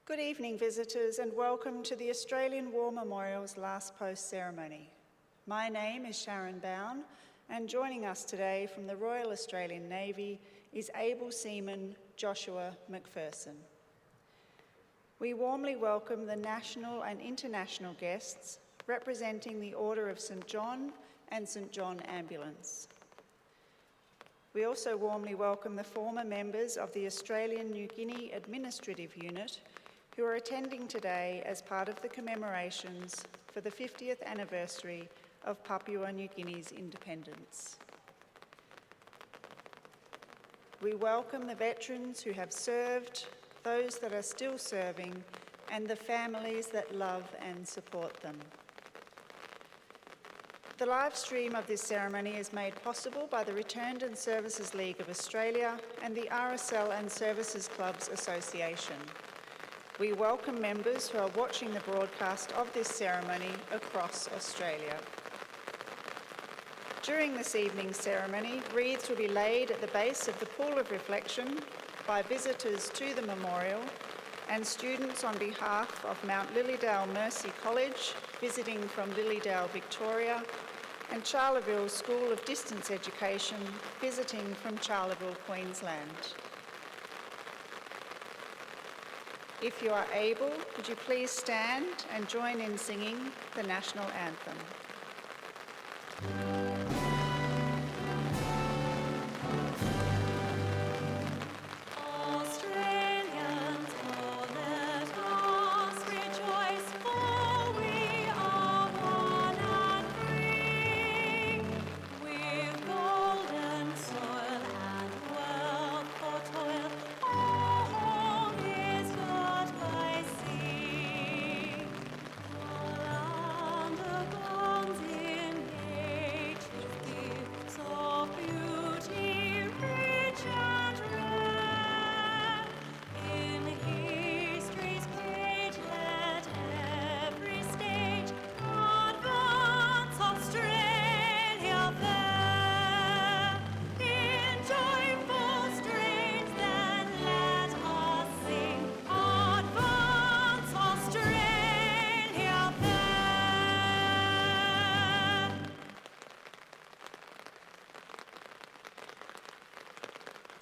Good evening, visitors, and welcome to the Australian War Memorial's Last Post ceremony. My name is Sharon Bown, and joining us today from the Royal Australian Navy is able seaman Joshua McPherson. We warmly welcome the national and international guests representing the Order of St John and St John Ambulance. We also warmly welcome the former members of the Australian New Guinea Administrative Unit who are attending today as part of the commemorations for the 50th anniversary of Papua New Guinea's independence. We welcome the veterans who have served, those that are still serving, and the families that love and support them. The live stream of this ceremony is made possible by the Returned and Services League of Australia and the RSL and Services Clubs Association. We welcome members who are watching the broadcast of this ceremony across Australia. During this evening's ceremony, wreaths will be laid at the base of the Pool of Reflection by visitors to the memorial and students on behalf of Mount Lilydale Mercy College visiting from Lilydale, Victoria, and Charleville School of Distance Education visiting from Charleville, Queensland. If you are able, would you please stand and join in singing the national anthem.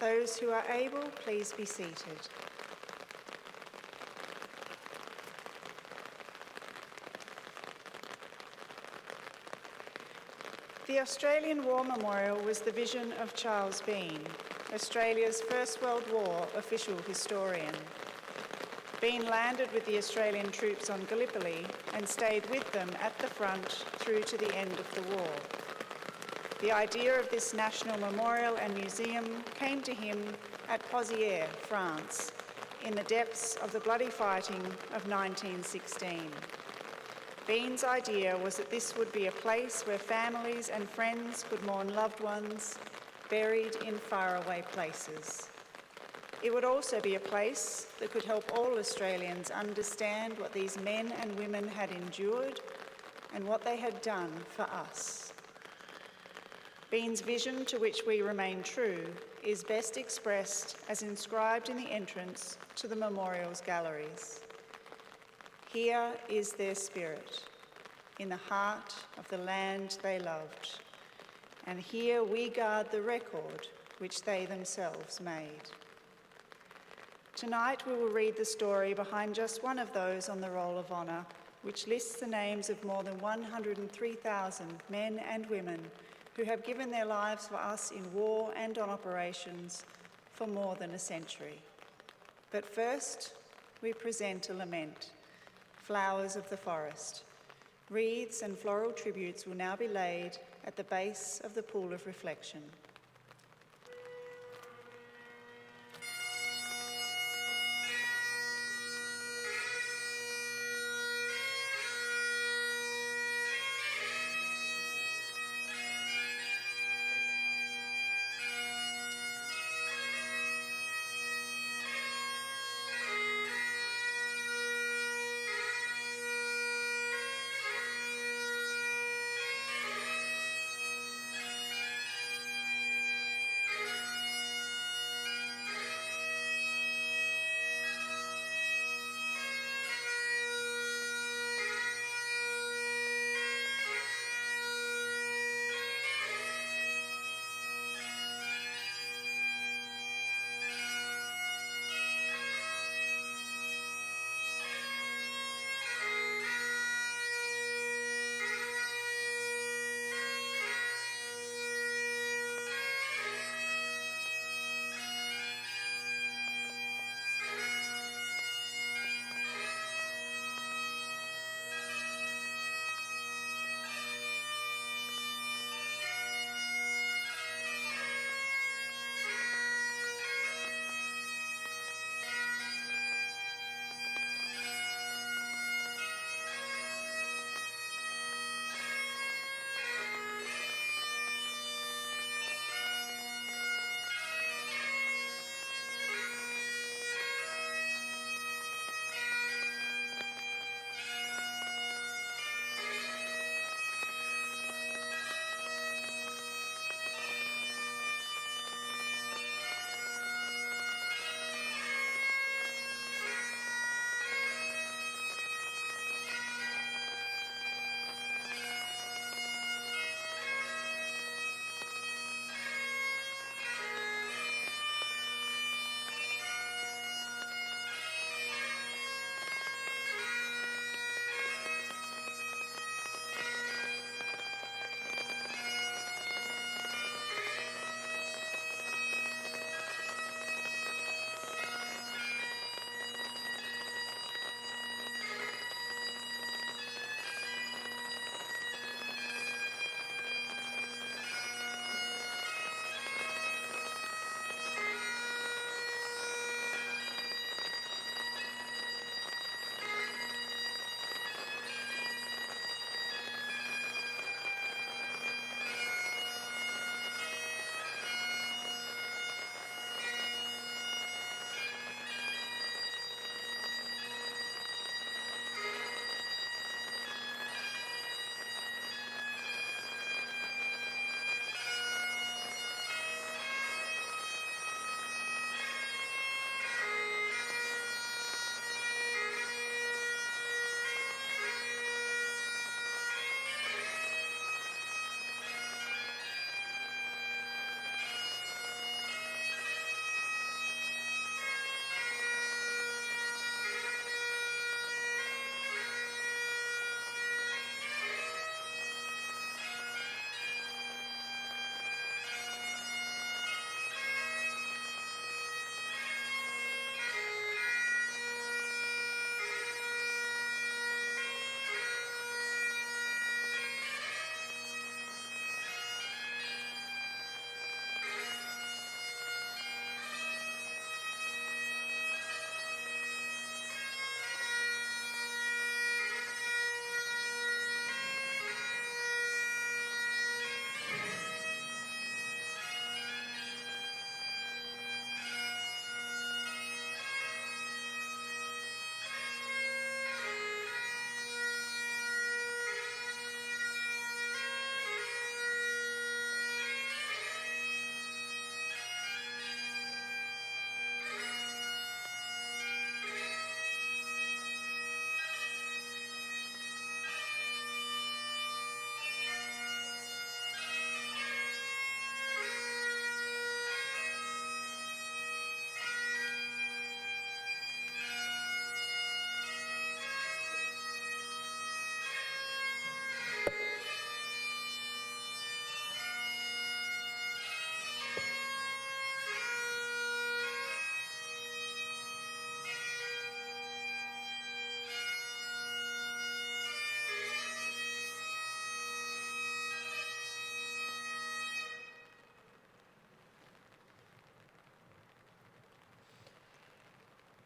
Those who are able, please be seated. The Australian War Memorial was the vision of Charles Bean, Australia's First World War official historian. Bean landed with the Australian troops on Gallipoli and stayed with them at the front through to the end of the war. The idea of this national memorial and museum came to him at Pozières, France, in the depths of the bloody fighting of 1916. Bean's idea was that this would be a place where families and friends could mourn loved ones buried in faraway places. It would also be a place that could help all Australians understand what these men and women had endured and what they had done for us. Bean's vision, to which we remain true, is best expressed as inscribed in the entrance to the memorial's galleries. Here is their spirit, in the heart of the land they loved, and here we guard the record which they themselves made. Tonight we will read the story behind just one of those on the Roll of Honour, which lists the names of more than 103,000 men and women who have given their lives for us in war and on operations for more than a century. But first, we present a lament, Flowers of the Forest. Wreaths and floral tributes will now be laid at the base of the Pool of Reflection.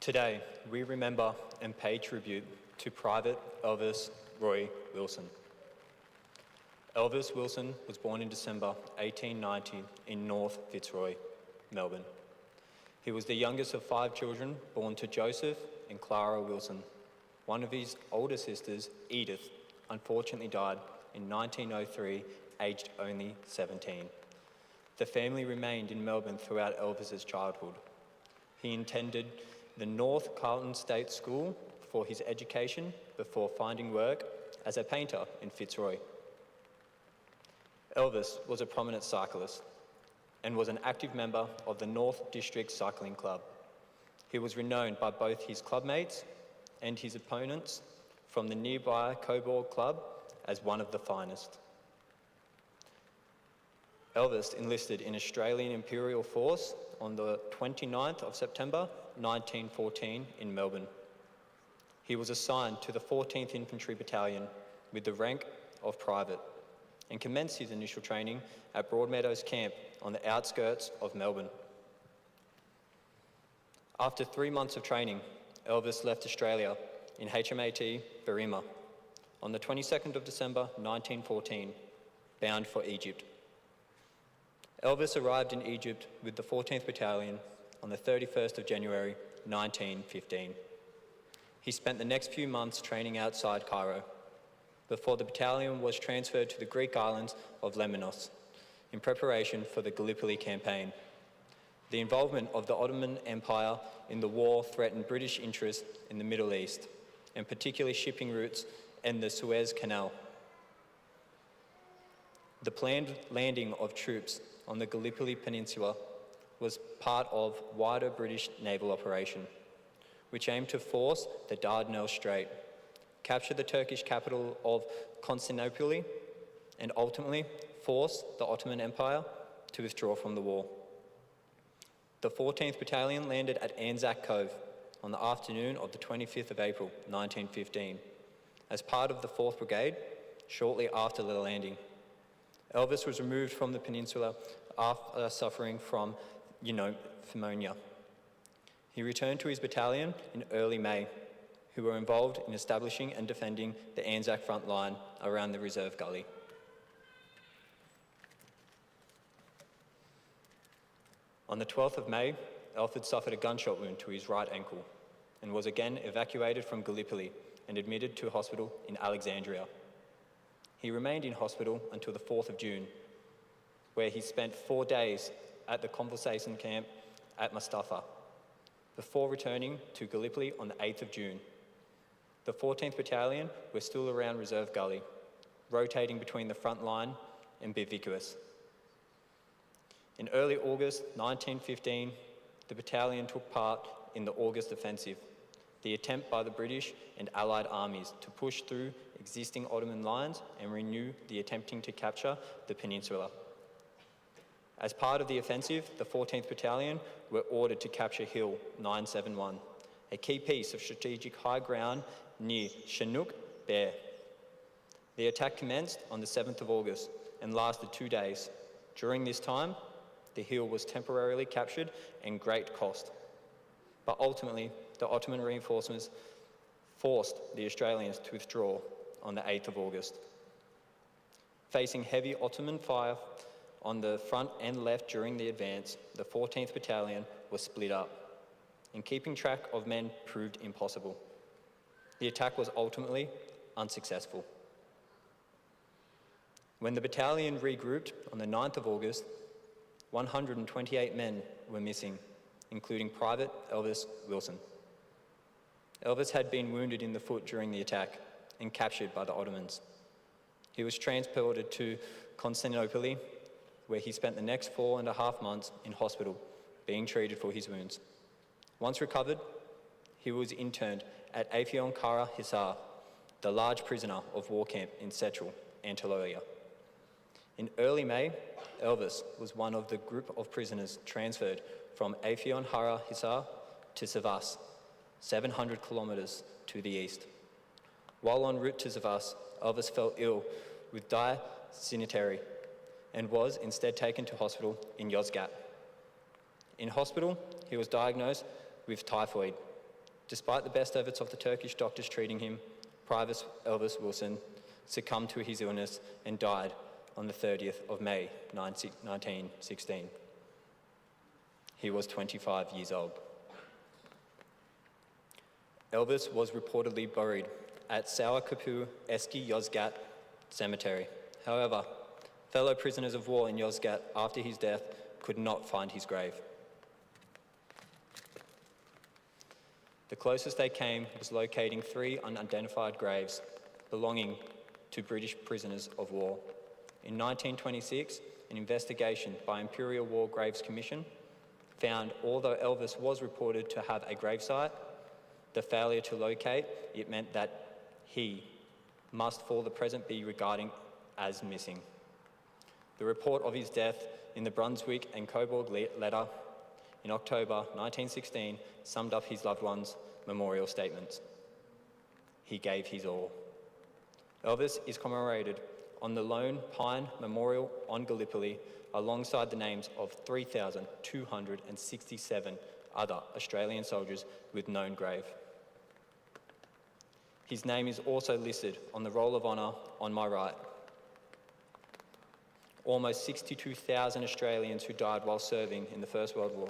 Today, we remember and pay tribute to Private Elvas Roy Wilson. Elvas Wilson was born in December 1890 in North Fitzroy, Melbourne. He was the youngest of 5 children born to Joseph and Clara Wilson. One of his older sisters, Edith, unfortunately died in 1903, aged only 17. The family remained in Melbourne throughout Elvas's childhood. He attended the North Carlton State School for his education before finding work as a painter in Fitzroy. Elvas was a prominent cyclist and was an active member of the North District Cycling Club. He was renowned by both his clubmates and his opponents from the nearby Coburg Club as one of the finest. Elvas enlisted in Australian Imperial Force on the 29th of September 1914 in Melbourne. He was assigned to the 14th Infantry Battalion with the rank of private and commenced his initial training at Broadmeadows Camp on the outskirts of Melbourne. After 3 months of training, Elvas left Australia in HMAT Berrima on the 22nd of December 1914, bound for Egypt. Elvas arrived in Egypt with the 14th Battalion on the 31st of January 1915. He spent the next few months training outside Cairo before the battalion was transferred to the Greek islands of Lemnos in preparation for the Gallipoli campaign. The involvement of the Ottoman Empire in the war threatened British interests in the Middle East, and particularly shipping routes and the Suez Canal. The planned landing of troops on the Gallipoli Peninsula was part of wider British naval operation, which aimed to force the Dardanelles Strait, capture the Turkish capital of Constantinople, and ultimately force the Ottoman Empire to withdraw from the war. The 14th Battalion landed at Anzac Cove on the afternoon of the 25th of April 1915 as part of the 4th Brigade shortly after the landing. Elvas was removed from the peninsula after suffering from pneumonia. He returned to his battalion in early May, who were involved in establishing and defending the Anzac front line around the reserve gully. On the 12th of May, Elvas suffered a gunshot wound to his right ankle and was again evacuated from Gallipoli and admitted to hospital in Alexandria. He remained in hospital until the 4th of June, where he spent 4 days at the convalescent camp at Mustafa, before returning to Gallipoli on the 8th of June. The 14th Battalion were still around Reserve Gully, rotating between the front line and Bivouacs. In early August 1915, the battalion took part in the August Offensive, the attempt by the British and Allied armies to push through existing Ottoman lines and renew the attempting to capture the peninsula. As part of the offensive, the 14th Battalion were ordered to capture Hill 971, a key piece of strategic high ground near Chinook Bear. The attack commenced on the 7th of August and lasted 2 days. During this time, the hill was temporarily captured and great cost. But ultimately, the Ottoman reinforcements forced the Australians to withdraw on the 8th of August. Facing heavy Ottoman fire on the front and left during the advance, the 14th Battalion was split up, and keeping track of men proved impossible. The attack was ultimately unsuccessful. When the battalion regrouped on the 9th of August, 128 men were missing, including Private Elvas Wilson. Elvas had been wounded in the foot during the attack and captured by the Ottomans. He was transported to Constantinople, where he spent the next 4.5 months in hospital being treated for his wounds. Once recovered, he was interned at Afyon Kara Hisar, the large prisoner of war camp in Central Anatolia. In early May, Elvas was one of the group of prisoners transferred from Afyon Kara Hisar to Sivas, 700 kilometres to the east. While en route to Sivas, Elvas fell ill with dysentery and was instead taken to hospital in Yozgat. In hospital, he was diagnosed with typhoid Despite the best efforts of the Turkish doctors treating him, Private Elvis Wilson succumbed to his illness and died on the 30th of May 1916. He was 25 years old. Elvis was reportedly buried at Sauerkapu Eski Yozgat Cemetery. However, fellow prisoners of war in Yozgat after his death could not find his grave. The closest they came was locating 3 unidentified graves belonging to British prisoners of war. In 1926, an investigation by Imperial War Graves Commission found, although Elvis was reported to have a gravesite, the failure to locate it meant that he must for the present be regarded as missing. The report of his death in the Brunswick and Coburg letter in October 1916 summed up his loved ones' memorial statements. He gave his all. Elvis is commemorated on the Lone Pine Memorial on Gallipoli alongside the names of 3,267 other Australian soldiers with known grave. His name is also listed on the Roll of Honour on my right. Almost 62,000 Australians who died while serving in the First World War.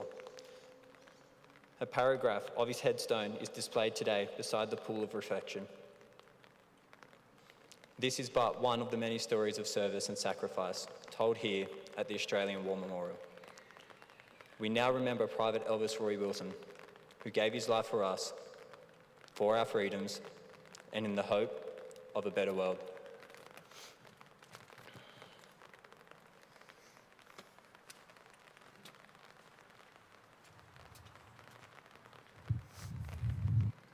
A paragraph of his headstone is displayed today beside the pool of reflection. This is but one of the many stories of service and sacrifice told here at the Australian War Memorial. We now remember Private Elvis Roy Wilson, who gave his life for us, for our freedoms, and in the hope of a better world.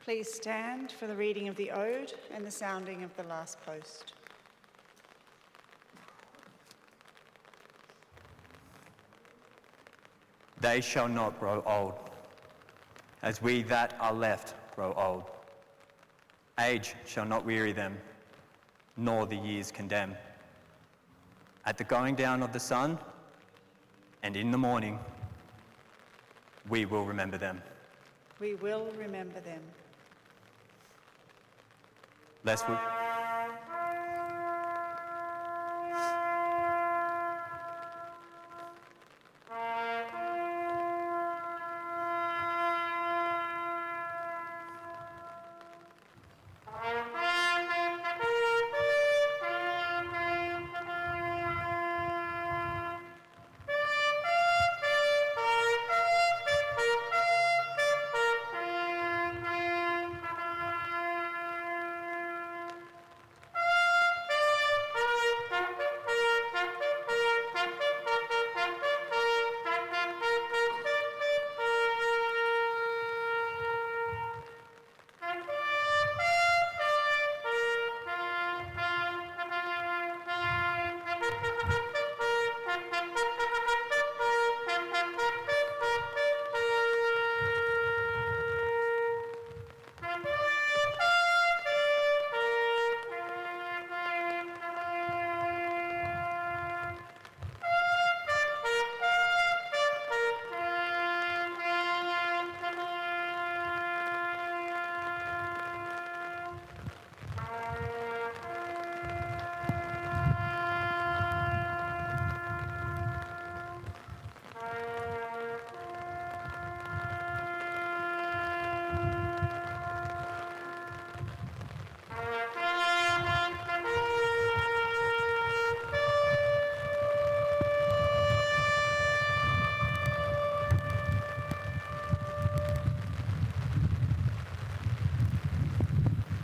Please stand for the reading of the Ode and the sounding of the last post. They shall not grow old, as we that are left grow old. Age shall not weary them, nor the years condemn. At the going down of the sun, and in the morning, we will remember them. We will remember them. Lest we...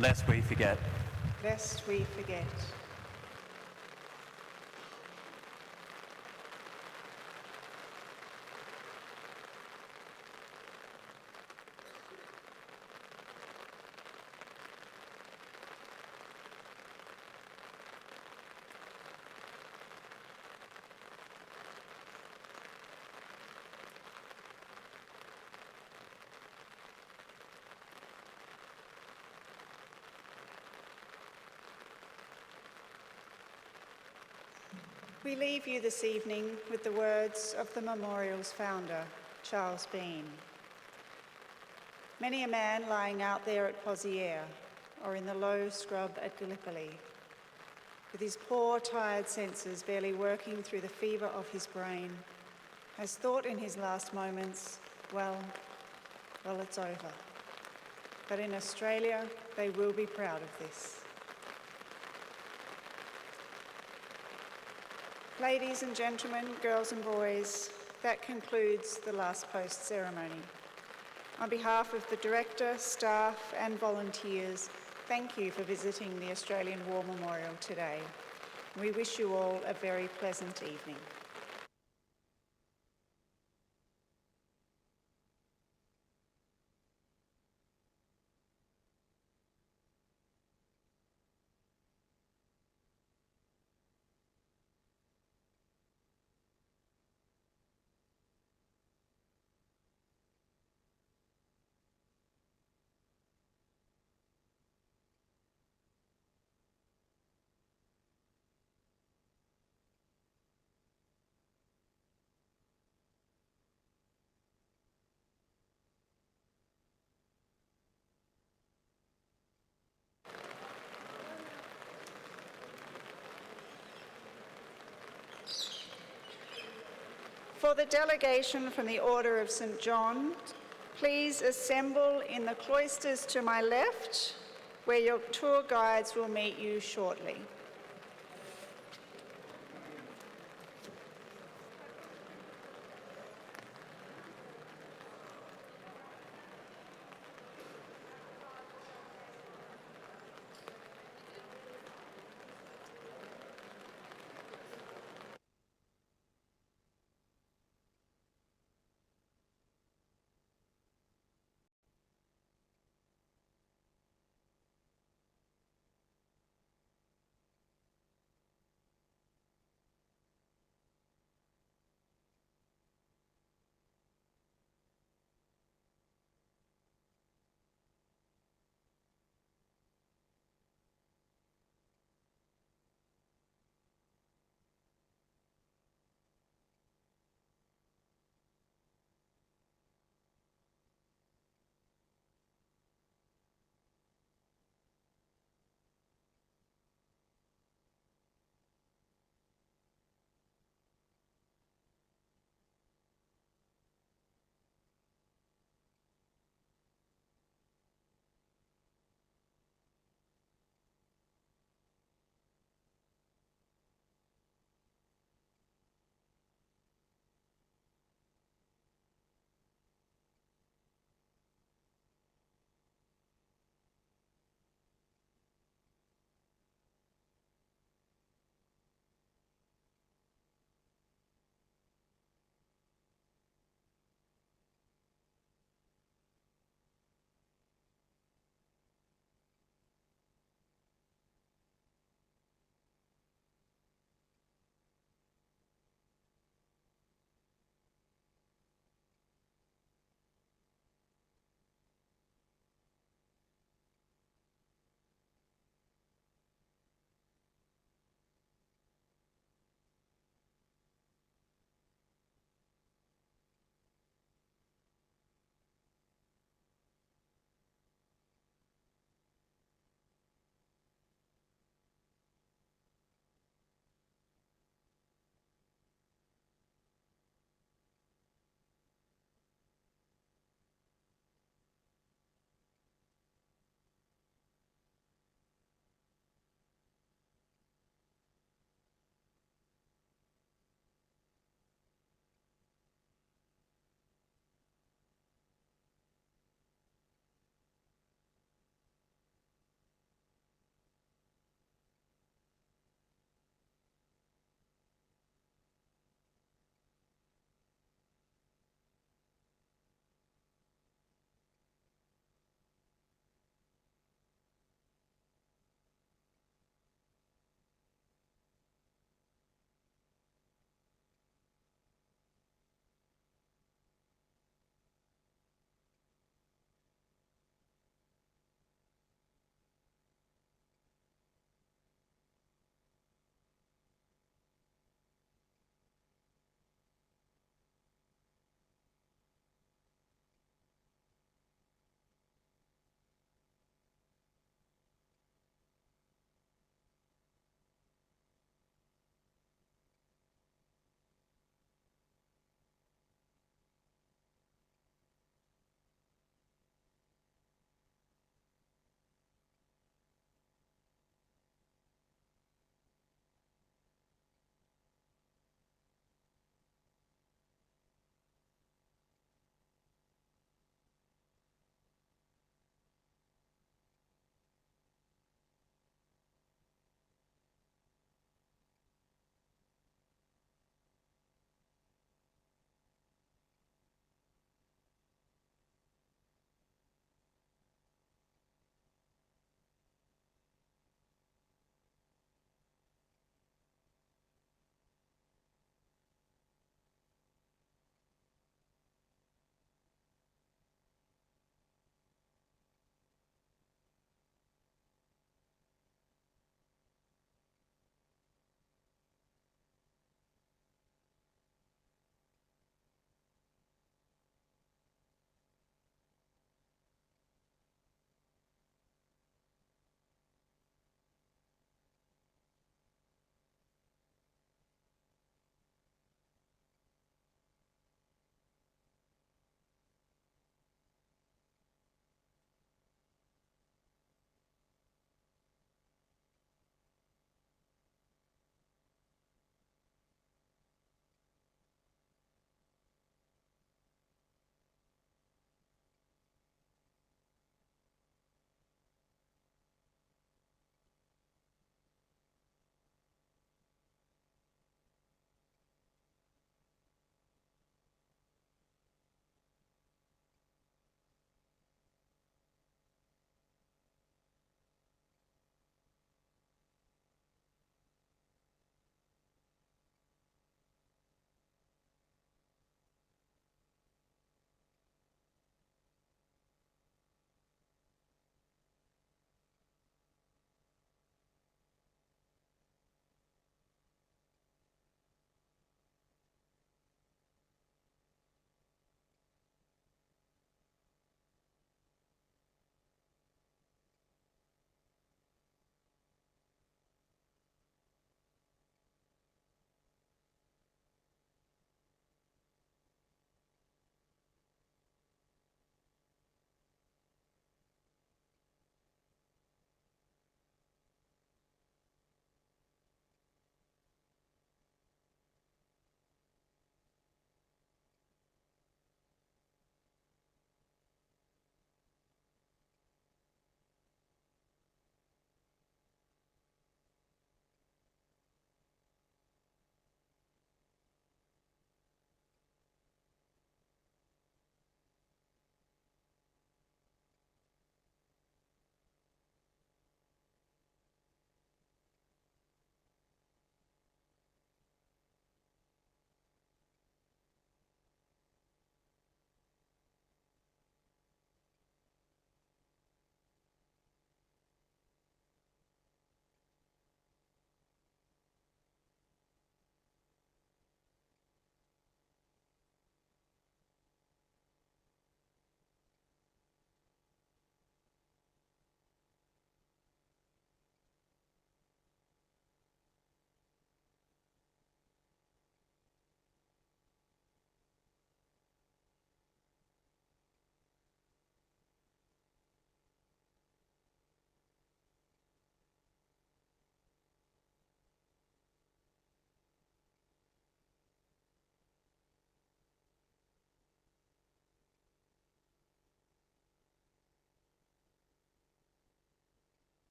Lest we forget. Lest we forget. We leave you this evening with the words of the memorial's founder, Charles Bean. Many a man lying out there at Pozières or in the low scrub at Gallipoli, with his poor, tired senses barely working through the fever of his brain, has thought in his last moments, well, it's over. But in Australia, they will be proud of this. Ladies and gentlemen, girls and boys, that concludes the last post ceremony. On behalf of the Director, staff and volunteers, thank you for visiting the Australian War Memorial today. We wish you all a very pleasant evening. For the delegation from the Order of St. John, please assemble in the cloisters to my left, where your tour guides will meet you shortly.